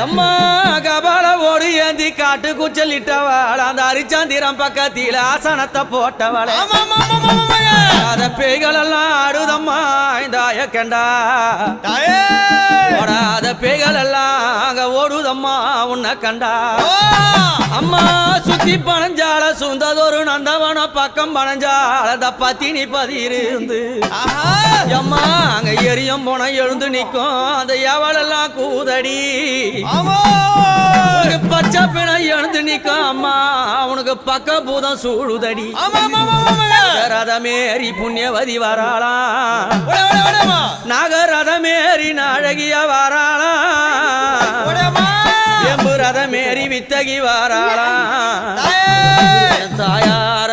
அம்மா கபால ஓடு ஏந்தி காட்டு குச்சலிட்டவள் அந்த அரிச்சந்திரம் பக்கத்தில ஆசனத்தை போட்டவளே அத பேய்கள் எல்லாம் ஆடுதம்மா இந்த கண்டா ஓடாத பேய்கள் எல்லாம் அங்க ஓடுதம்மா உன்னை கண்டா அம்மா சுத்தி பனஞ்சால சுந்ததொரு நந்தவன பக்கம் பனஞ்சால பத்தினி பதிருந்து அம்மா அங்க எரியும் போன எழுந்து நிக்கும் அந்த எவளெல்லாம் கூதடி பச்சை பிணை எழுந்து நிக்கும் அம்மா அவனுக்கு பக்க பூதம் சூழுதடி ரதமேறி புண்ணியவதி வராளாம் நாகரதமேறி அழகிய வராளாம் எம்பு ரதமேறி வித்தகி வராளாம் தாயார